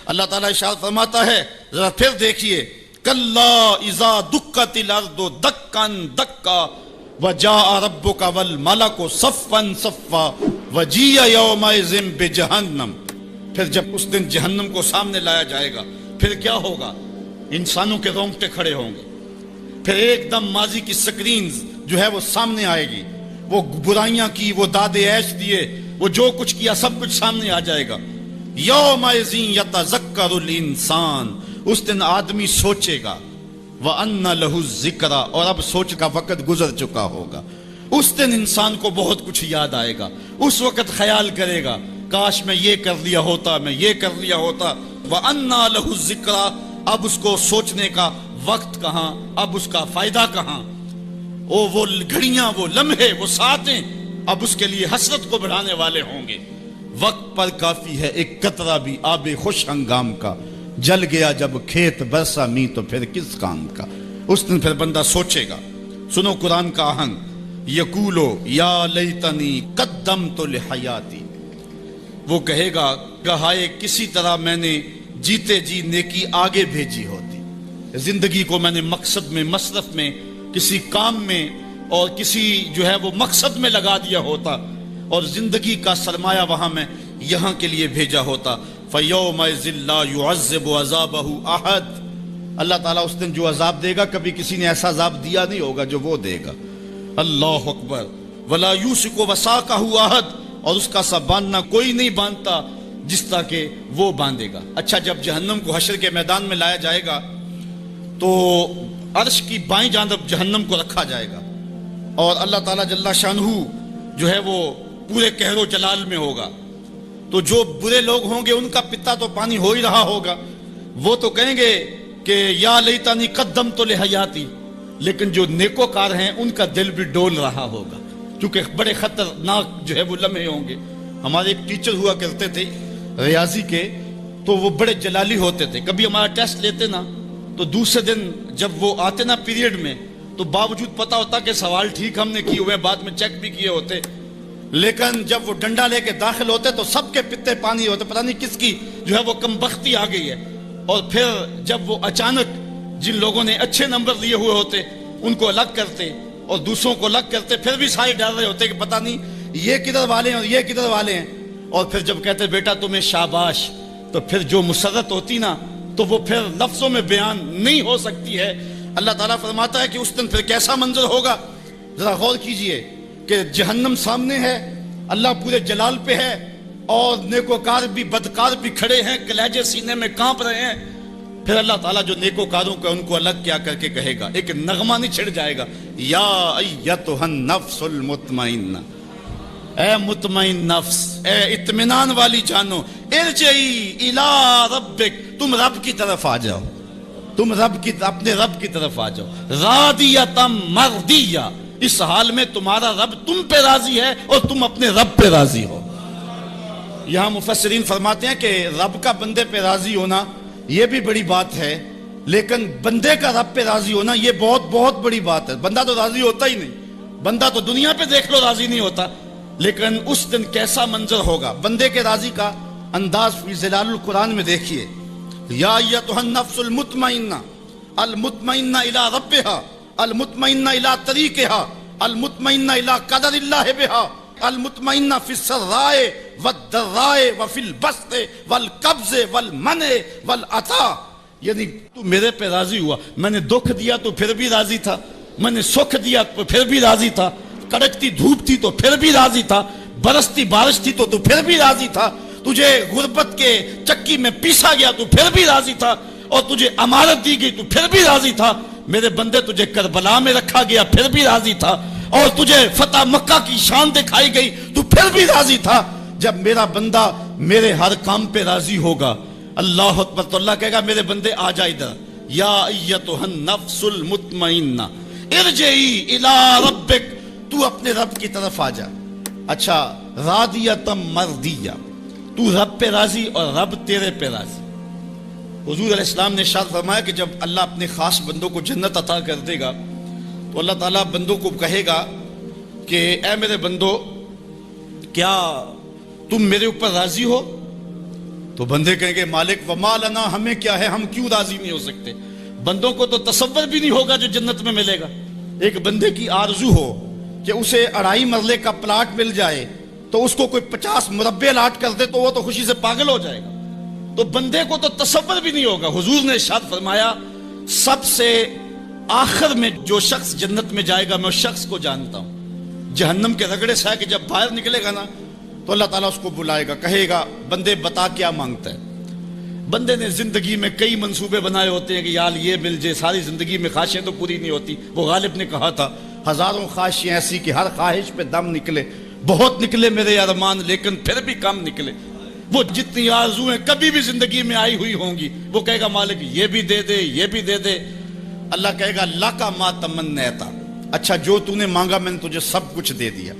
اللہ تعالیٰ ارشاد فرماتا ہے، ذرا پھر دیکھیے، کلا اذا دکت الارض دکن دکا وجاء ربک والملک صفا صفا وجیء یومئذ بجہنم. پھر جب اس دن جہنم کو سامنے لایا جائے گا، پھر کیا ہوگا؟ انسانوں کے رونگٹے کھڑے ہوں گے. پھر ایک دم ماضی کی سکرین جو ہے وہ سامنے آئے گی، وہ برائیاں کی، وہ داد عیش دیے، وہ جو کچھ کیا سب کچھ سامنے آ جائے گا. یومئذ یتذکر الانسان، اس دن آدمی سوچے گا، وَأَنَّ لَهُ الذِّكْرَى، اور اب سوچ کا وقت گزر چکا ہوگا. اس دن انسان کو بہت کچھ یاد آئے گا. اس وقت خیال کرے گا، کاش میں یہ کر لیا ہوتا، میں یہ کر لیا ہوتا. وَأَنَّ لَهُ الذِّكْرَى، اب اس کو سوچنے کا وقت کہاں، اب اس کا فائدہ کہاں. وہ گھڑیاں، وہ لمحے، وہ ساعتیں اب اس کے لیے حسرت کو بڑھانے والے ہوں گے. وقت پر کافی ہے ایک قطرہ بھی آب خوش ہنگام کا، جل گیا جب کھیت برسا می تو پھر کس کام کا. اس دن پھر بندہ سوچے گا. سنو قرآن کا آہنگ، یقولو یا لیتنی قدمت لحیاتی، وہ کہے گا ہائے کسی طرح میں نے جیتے جی نیکی آگے بھیجی ہوتی، زندگی کو میں نے مقصد میں، مصرف میں، کسی کام میں اور کسی جو ہے وہ مقصد میں لگا دیا ہوتا، اور زندگی کا سرمایہ وہاں میں یہاں کے لیے بھیجا ہوتا. فَيَوْمَئِذٍ لَا يُعَذِّبُ عَذَابَهُ أَحَدٌ، اللہ تعالیٰ اس دن جو عذاب دے گا کبھی کسی نے ایسا عذاب دیا نہیں ہوگا جو وہ دے گا. اللہ اکبر. وَلَا يُوثِقُ وَثَاقَهُ أَحَدٌ، اور اس کا سا باندھنا کوئی نہیں باندھتا جس طرح کہ وہ باندھے گا. اچھا، جب جہنم کو حشر کے میدان میں لایا جائے گا تو عرش کی بائیں جانب جہنم کو رکھا جائے گا، اور اللہ تعالیٰ جل شانہ جو ہے وہ پورے قہر و جلال میں ہوگا. تو جو برے لوگ ہوں گے ان کا پتا تو پانی ہو ہی رہا ہوگا، وہ تو کہیں گے کہ یا لیتنی قدمت لحیاتی، لیکن جو نیکوکار ہیں ان کا دل بھی ڈول رہا ہوگا، کیونکہ بڑے خطرناک جو ہے وہ لمحے ہوں گے. ہمارے ایک ٹیچر ہوا کرتے تھے ریاضی کے، تو وہ بڑے جلالی ہوتے تھے. کبھی ہمارا ٹیسٹ لیتے نا تو دوسرے دن جب وہ آتے نا پیریڈ میں، تو باوجود پتا ہوتا کہ سوال ٹھیک ہم نے کیے ہوئے، بعد میں چیک بھی کیے ہوتے، لیکن جب وہ ڈنڈا لے کے داخل ہوتے تو سب کے پتے پانی ہوتے، پتہ نہیں کس کی جو ہے وہ کم بختی آ گئی ہے. اور پھر جب وہ اچانک جن لوگوں نے اچھے نمبر لیے ہوئے ہوتے ان کو الگ کرتے اور دوسروں کو الگ کرتے، پھر بھی سارے ڈر رہے ہوتے کہ پتہ نہیں یہ کدھر والے ہیں اور یہ کدھر والے ہیں. اور پھر جب کہتے بیٹا تمہیں شاباش، تو پھر جو مسرت ہوتی نا تو وہ پھر لفظوں میں بیان نہیں ہو سکتی ہے. اللہ تعالیٰ فرماتا ہے کہ اس دن پھر کیسا منظر ہوگا. ذرا غور کیجئے کہ جہنم سامنے ہے، اللہ پورے جلال پہ ہے، اور نیکوکار بھی بدکار بھی کھڑے ہیں، کلیجے سینے میں کانپ رہے ہیں. پھر اللہ تعالیٰ جو نیکوکاروں کا ان کو الگ کیا کر کے کہے گا، ایک نغمہ نہیں چھڑ جائے گا، یا ایتھا النفس المطمئنہ، اے مطمئن نفس، اے اطمینان والی جانو، ارجعی الی ربک، تم رب کی طرف آ جاؤ، تم اپنے رب کی طرف آ جاؤ، راضیۃ مرضیہ، اس حال میں تمہارا رب تم پہ راضی ہے اور تم اپنے رب پہ راضی ہو. یہاں مفسرین فرماتے ہیں کہ رب کا بندے پہ راضی ہونا یہ بھی بڑی بات ہے، لیکن بندے کا رب پہ راضی ہونا یہ بہت بہت بڑی بات ہے. بندہ تو راضی ہوتا ہی نہیں، بندہ تو دنیا پہ دیکھ لو راضی نہیں ہوتا، لیکن اس دن کیسا منظر ہوگا. بندے کے راضی کا انداز فی ظلال القرآن میں دیکھیے، یا ایتھا النفس المطمئنہ، المطمئنہ الی ربہا، المطمئنہ الی طریقہا، المطمئنہ الی قدر اللہ بہا، المطمئنہ فی السراء والضراء وفی البسط والقبض والمنع والعطاء. یعنی تو میرے پہ راضی ہوا، میں نے دکھ دیا تو پھر بھی راضی تھا، میں نے سکھ دیا تو پھر بھی راضی تھا، کڑکتی دھوپ تھی تو پھر بھی راضی تھا، برستی بارش تھی تو پھر بھی راضی تھا، تجھے غربت کے چکی میں پیسا گیا تو پھر بھی راضی تھا، اور تجھے امارت دی گئی تو پھر بھی راضی تھا. میرے بندے تجھے کربلا میں رکھا گیا پھر بھی راضی تھا، اور تجھے فتح مکہ کی شان دکھائی گئی تو پھر بھی راضی تھا. جب میرا بندہ میرے ہر کام پہ راضی ہوگا، اللہ اکبر، تو اللہ کہے گا میرے بندے آ جا ادھر، یا ایتھا النفس المطمئنہ ارجعی الی ربک، تو اپنے رب کی طرف آ جا. اچھا، راضیۃ مرضیہ، تو رب پہ راضی اور رب تیرے پہ راضی. حضور علیہ السلام نے ارشاد فرمایا کہ جب اللہ اپنے خاص بندوں کو جنت عطا کر دے گا تو اللہ تعالیٰ بندوں کو کہے گا کہ اے میرے بندو، کیا تم میرے اوپر راضی ہو؟ تو بندے کہیں گے مالک وما لنا، ہمیں کیا ہے، ہم کیوں راضی نہیں ہو سکتے؟ بندوں کو تو تصور بھی نہیں ہوگا جو جنت میں ملے گا۔ ایک بندے کی آرزو ہو کہ اسے 2.5 مرلے کا پلاٹ مل جائے تو اس کو کوئی 50 مربع لاٹ کر دے تو وہ تو خوشی سے پاگل ہو جائے گا۔ تو بندے کو تو تصور بھی نہیں ہوگا۔ حضور نے ارشاد فرمایا سب سے آخر میں جو شخص جنت میں جائے گا میں اس شخص کو جانتا ہوں۔ جہنم کے رگڑے سے کہ جب باہر نکلے گا نا تو اللہ تعالیٰ اس کو بلائے گا، کہے گا بندے بتا کیا مانگتا ہے۔ بندے نے زندگی میں کئی منصوبے بنائے ہوتے ہیں کہ یار یہ مل جائے، ساری زندگی میں خواہشیں تو پوری نہیں ہوتی۔ وہ غالب نے کہا تھا ہزاروں خواہشیں ایسی کہ ہر خواہش پہ دم نکلے، بہت نکلے میرے ارمان لیکن پھر بھی کم نکلے۔ وہ جتنی آرزویں کبھی بھی زندگی میں آئی ہوئی ہوں گی وہ کہے گا مالک یہ بھی دے دے، یہ بھی دے دے۔ اللہ کہے گا لاکا ما تمنیتا، اچھا جو تو نے مانگا میں نے تجھے سب کچھ دے دیا۔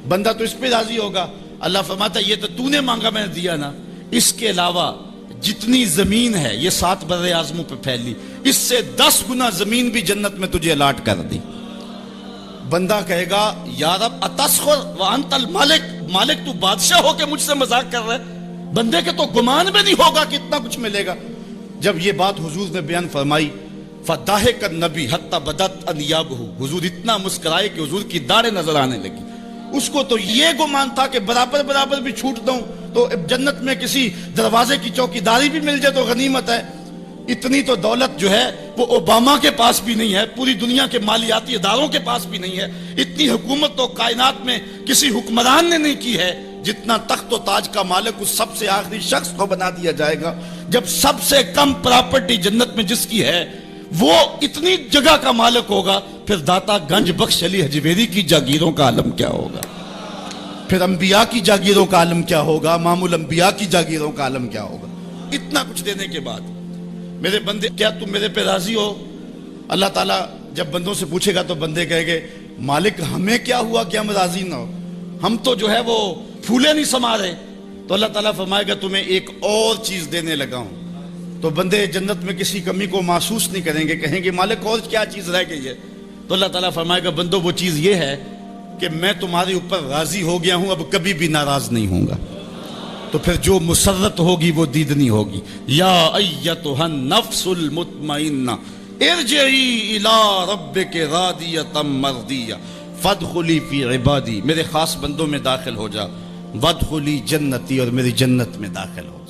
بندہ تو اس پہ راضی ہوگا۔ اللہ فرماتا ہے یہ تو نے مانگا میں نے دیا نا، اس کے علاوہ جتنی زمین ہے یہ 7 بر اعظموں پہ پھیلی، اس سے 10 گنا زمین بھی جنت میں تجھے الاٹ کر دی۔ بندہ کہے گا یا رب اتسخر وانت المالک، مالک تو بادشاہ ہو کے مجھ سے مذاق کر رہا ہے۔ بندے کے تو گمان میں نہیں ہوگا کہ اتنا کچھ ملے گا۔ جب یہ بات حضور نے بیان فرمائی فضاحک النبی حتی بدت انیابہ، حضور اتنا مسکرائے کہ حضور کی داڑھیں نظر آنے لگی۔ اس کو تو یہ گمان تھا کہ برابر برابر بھی چھوٹ دوں تو جنت میں کسی دروازے کی چوکیداری بھی مل جائے تو غنیمت ہے۔ اتنی تو دولت جو ہے وہ اوباما کے پاس بھی نہیں ہے، پوری دنیا کے مالیاتی اداروں کے پاس بھی نہیں ہے۔ اتنی حکومت تو کائنات میں کسی حکمران نے نہیں کی ہے جتنا تخت و تاج کا مالک اس سب سے آخری شخص کو بنا دیا جائے گا۔ جب سب سے کم پراپرٹی جنت میں جس کی ہے وہ اتنی جگہ کا مالک ہوگا، پھر داتا گنج بخش علی حجویری کی جاگیروں کا عالم کیا ہوگا؟ پھر انبیاء کی جاگیروں کا عالم کیا ہوگا؟ امام الانبیاء کی جاگیروں کا عالم کیا ہوگا؟ اتنا کچھ دینے کے بعد میرے بندے کیا تم میرے پہ راضی ہو؟ اللہ تعالیٰ جب بندوں سے پوچھے گا تو بندے کہے گے مالک ہمیں کیا ہوا کہ ہم راضی نہ ہو، ہم تو جو ہے وہ پھولے نہیں سما رہے۔ تو اللہ تعالیٰ فرمائے گا تمہیں ایک اور چیز دینے لگا ہوں۔ تو بندے جنت میں کسی کمی کو محسوس نہیں کریں گے، کہیں گے مالک اور کیا چیز رہ گئی ہے؟ تو اللہ تعالیٰ فرمائے گا بندو وہ چیز یہ ہے کہ میں تمہارے اوپر راضی ہو گیا ہوں، اب کبھی بھی ناراض نہیں ہوں گا۔ تو پھر جو مسرت ہوگی وہ دیدنی ہوگی۔ یا ایتھا النفس المطمئنہ ارجعی الی ربک راضیۃ مرضیہ فادخلی فی عبادی، میرے خاص بندوں میں داخل ہو جا، وادخلی جنتی، اور میری جنت میں داخل ہو۔